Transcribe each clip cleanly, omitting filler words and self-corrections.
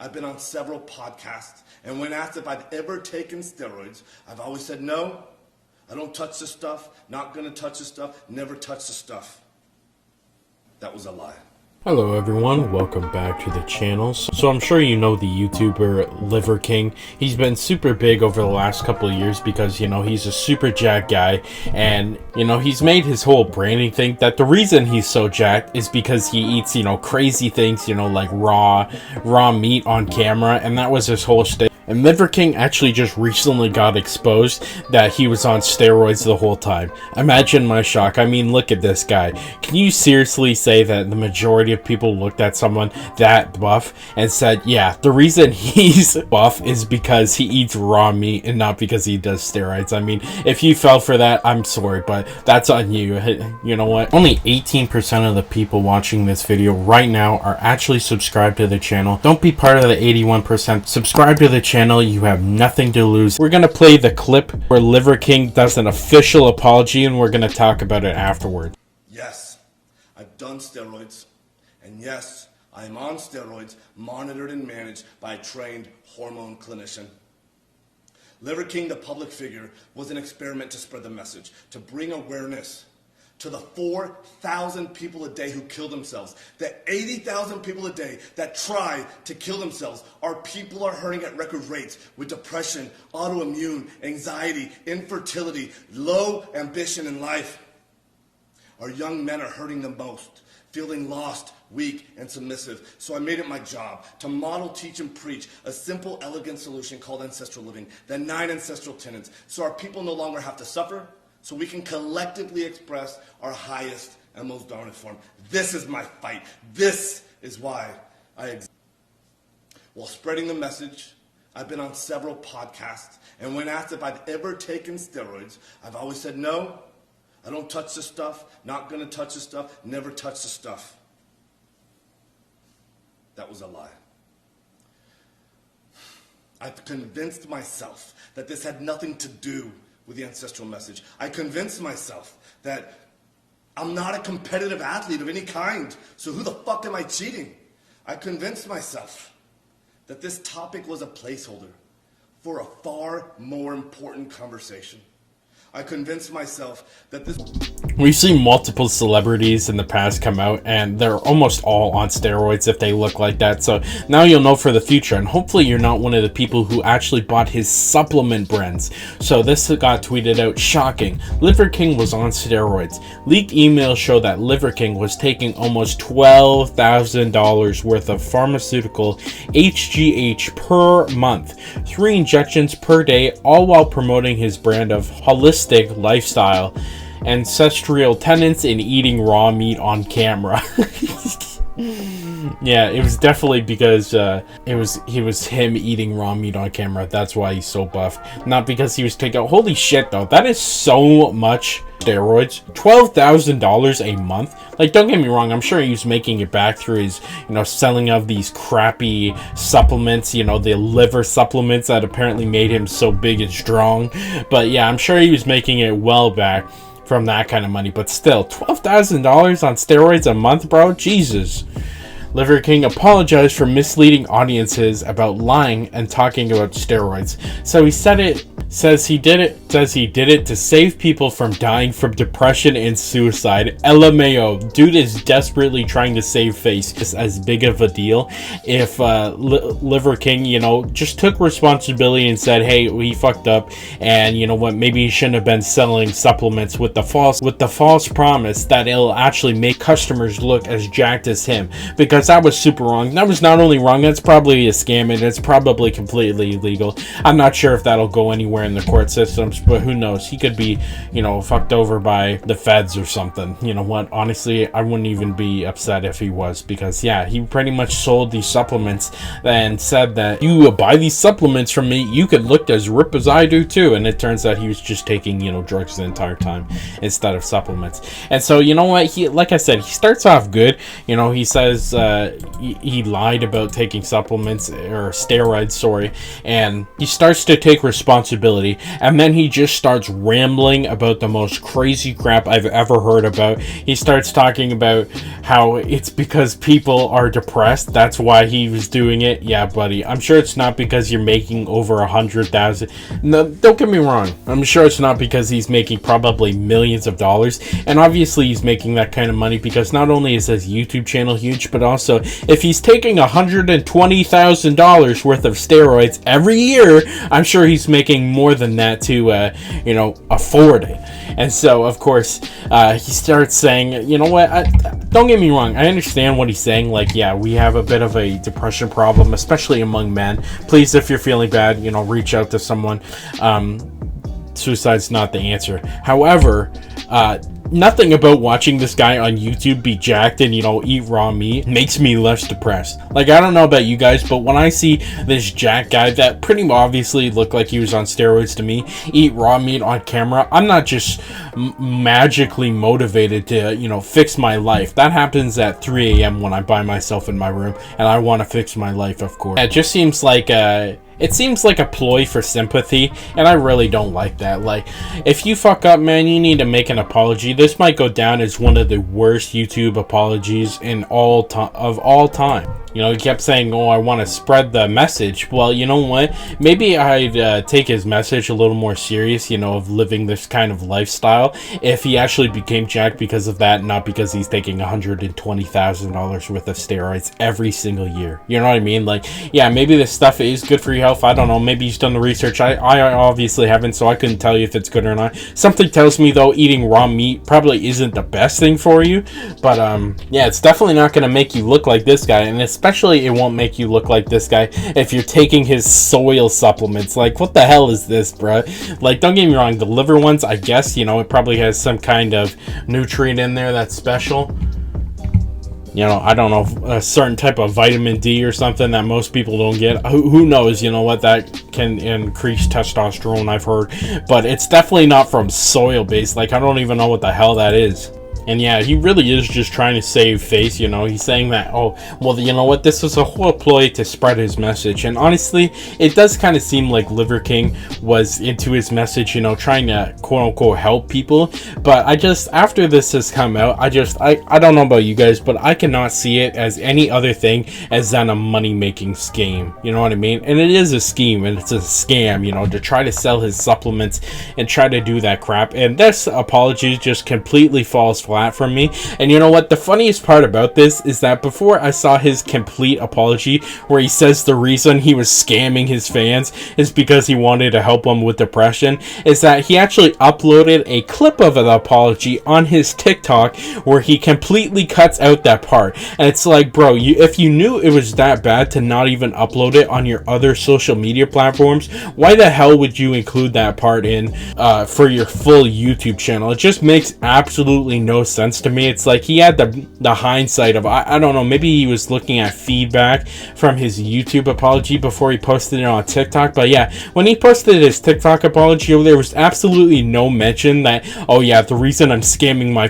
I've been on several podcasts, and when asked if I've ever taken steroids, I've always said no. I don't touch the stuff, not gonna touch the stuff, never touch the stuff. That was a lie. Hello everyone, welcome back to the channel. So I'm sure you know the YouTuber Liver King. He's been super big over the last couple of years because, he's a super jacked guy, and, he's made his whole branding thing that the reason he's so jacked is because he eats, crazy things, like raw meat on camera, and that was his whole shtick. And Liver King actually just recently got exposed that he was on steroids the whole time. Imagine my shock. I mean, look at this guy. Can you seriously say that the majority of people looked at someone that buff and said, yeah, the reason he's buff is because he eats raw meat and not because he does steroids? I mean, if you fell for that, I'm sorry, but that's on you. You know what? Only 18% of the people watching this video right now are actually subscribed to the channel. Don't be part of the 81%. Subscribe to the channel. You have nothing to lose. We're gonna play the clip where Liver King does an official apology, and we're gonna talk about it afterward. Yes, I've done steroids, and yes, I am on steroids, monitored and managed by a trained hormone clinician. Liver King, the public figure, was an experiment to spread the message, to bring awareness to the 4,000 people a day who kill themselves, the 80,000 people a day that try to kill themselves. Our people are hurting at record rates with depression, autoimmune, anxiety, infertility, low ambition in life. Our young men are hurting the most, feeling lost, weak, and submissive. So I made it my job to model, teach, and preach a simple, elegant solution called ancestral living, the 9 ancestral tenets, so our people no longer have to suffer, so we can collectively express our highest and most dominant form. This is my fight. This is why I exist. While spreading the message, I've been on several podcasts, and when asked if I've ever taken steroids, I've always said no. I don't touch the stuff, not gonna touch the stuff, never touch the stuff. That was a lie. I've convinced myself that this had nothing to do with the ancestral message. I convinced myself that I'm not a competitive athlete of any kind, so who the fuck am I cheating? I convinced myself that this topic was a placeholder for a far more important conversation. I convinced myself that this... We've seen multiple celebrities in the past come out, and they're almost all on steroids if they look like that. So now you'll know for the future, and hopefully you're not one of the people who actually bought his supplement brands. So this got tweeted out, shocking. Liver King was on steroids. Leaked emails show that Liver King was taking almost $12,000 worth of pharmaceutical HGH per month, 3 injections per day, all while promoting his brand of holistic lifestyle, ancestral tenets, and eating raw meat on camera. Yeah, it was definitely because he was him eating raw meat on camera. That's why he's so buffed, not because he was taking... Holy shit though, that is so much steroids. $12,000 a month. Like, don't get me wrong, I'm sure he was making it back through his selling of these crappy supplements, the liver supplements that apparently made him so big and strong. But yeah, I'm sure he was making it well back from that kind of money. But still, $12,000 on steroids a month, bro? Jesus. Liver King apologized for misleading audiences about lying and talking about steroids. So he says he did it to save people from dying from depression and suicide. LMAO, dude is desperately trying to save face. It's as big of a deal if Liver King, just took responsibility and said, hey, we fucked up, and you know what, maybe he shouldn't have been selling supplements with the false promise that it'll actually make customers look as jacked as him, because that was super wrong. That was not only wrong, that's probably a scam, and it's probably completely illegal. I'm not sure if that'll go anywhere in the court systems, but who knows? He could be, fucked over by the feds or something. You know what? Honestly, I wouldn't even be upset if he was, because yeah, he pretty much sold these supplements and said that you buy these supplements from me, you could look as ripped as I do too. And it turns out he was just taking, drugs the entire time instead of supplements. And so, you know what? Like I said, he starts off good. He says he lied about taking supplements or steroids, and he starts to take responsibility facility, and then he just starts rambling about the most crazy crap I've ever heard about. He starts talking about how it's because people are depressed, that's why he was doing it. Yeah, buddy, I'm sure it's not because you're making over 100,000. No, don't get me wrong, I'm sure it's not because he's making probably millions of dollars, and obviously he's making that kind of money because not only is his YouTube channel huge, but also if he's taking $120,000 worth of steroids every year, I'm sure he's making more than that to afford it. And so of course he starts saying, you know what, don't get me wrong, I understand what he's saying, like, yeah, we have a bit of a depression problem, especially among men. Please, if you're feeling bad, reach out to someone. Suicide's not the answer. However, nothing about watching this guy on YouTube be jacked and, eat raw meat makes me less depressed. Like, I don't know about you guys, but when I see this jacked guy that pretty obviously looked like he was on steroids to me eat raw meat on camera, I'm not just magically motivated to, fix my life. That happens at 3 a.m. when I'm by myself in my room and I want to fix my life, of course. It just seems like it seems like a ploy for sympathy, and I really don't like that. Like, if you fuck up, man, you need to make an apology. This might go down as one of the worst YouTube apologies of all time. He kept saying, oh, I want to spread the message. Well, you know what? Maybe I'd take his message a little more serious, of living this kind of lifestyle, if he actually became jacked because of that, not because he's taking $120,000 worth of steroids every single year. You know what I mean? Like, yeah, maybe this stuff is good for your health. I don't know. Maybe he's done the research. I obviously haven't, so I couldn't tell you if it's good or not. Something tells me, though, eating raw meat probably isn't the best thing for you. But, yeah, it's definitely not going to make you look like this guy, and especially it won't make you look like this guy if you're taking his soil supplements. Like, what the hell is this, bro? Like, don't get me wrong, the liver ones, I guess, it probably has some kind of nutrient in there that's special. I don't know, a certain type of vitamin D or something that most people don't get. Who knows, what that can increase testosterone, I've heard. But it's definitely not from soil based. Like, I don't even know what the hell that is. And yeah, he really is just trying to save face, He's saying that, oh, well, you know what, this was a whole ploy to spread his message. And honestly, it does kind of seem like Liver King was into his message, trying to quote-unquote help people. But after this has come out, I don't know about you guys, but I cannot see it as any other thing as than a money-making scheme. You know what I mean? And it is a scheme, and it's a scam, to try to sell his supplements and try to do that crap. And this apology just completely falls flat from me. And you know what, the funniest part about this is that before I saw his complete apology where he says the reason he was scamming his fans is because he wanted to help them with depression, is that he actually uploaded a clip of an apology on his TikTok where he completely cuts out that part. And it's like, bro, if you knew it was that bad to not even upload it on your other social media platforms, why the hell would you include that part in for your full YouTube channel? It just makes absolutely no sense to me. It's like he had the hindsight of, I don't know, maybe he was looking at feedback from his YouTube apology before he posted it on TikTok. But yeah, when he posted his TikTok apology, there was absolutely no mention that, oh yeah, the reason I'm scamming my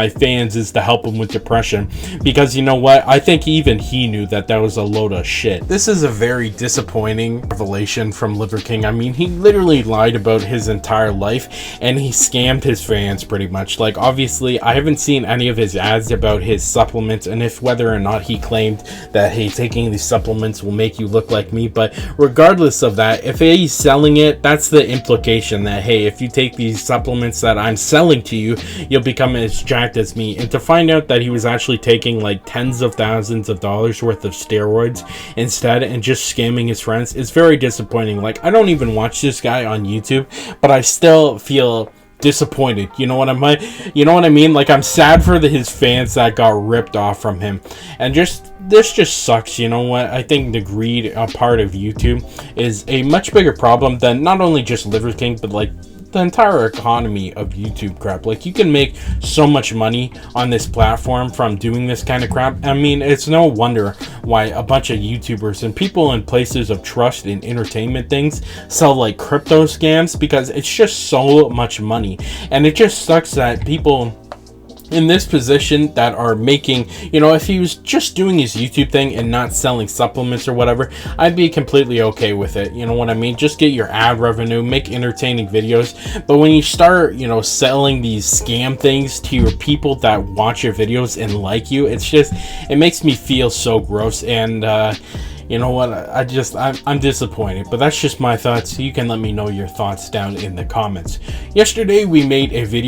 fans is to help them with depression. Because you know what, I think even he knew that was a load of shit. This is a very disappointing revelation from Liver King. I mean, he literally lied about his entire life and he scammed his fans pretty much. Like, obviously I haven't seen any of his ads about his supplements and if whether or not he claimed that, hey, taking these supplements will make you look like me. But regardless of that, if he's selling it, that's the implication that, hey, if you take these supplements that I'm selling to you, you'll become as jacked as me. And to find out that he was actually taking like tens of thousands of dollars worth of steroids instead and just scamming his friends is very disappointing. Like, I don't even watch this guy on YouTube, but I still feel disappointed. You know what I mean? Like, I'm sad for his fans that got ripped off from him. And this just sucks. You know what? I think the greed part of YouTube is a much bigger problem than not only just Liver King, but like the entire economy of YouTube crap. Like, you can make so much money on this platform from doing this kind of crap. I mean, it's no wonder why a bunch of YouTubers and people in places of trust in entertainment things sell like crypto scams, because it's just so much money. And it just sucks that people in this position that are making, you know, if he was just doing his YouTube thing and not selling supplements or whatever, I'd be completely okay with it. You know what I mean? Just get your ad revenue, make entertaining videos. But when you start, you know, selling these scam things to your people that watch your videos and like you, it's just, it makes me feel so gross. And you know what, I'm disappointed, but that's just my thoughts. You can let me know your thoughts down in the comments. Yesterday we made a video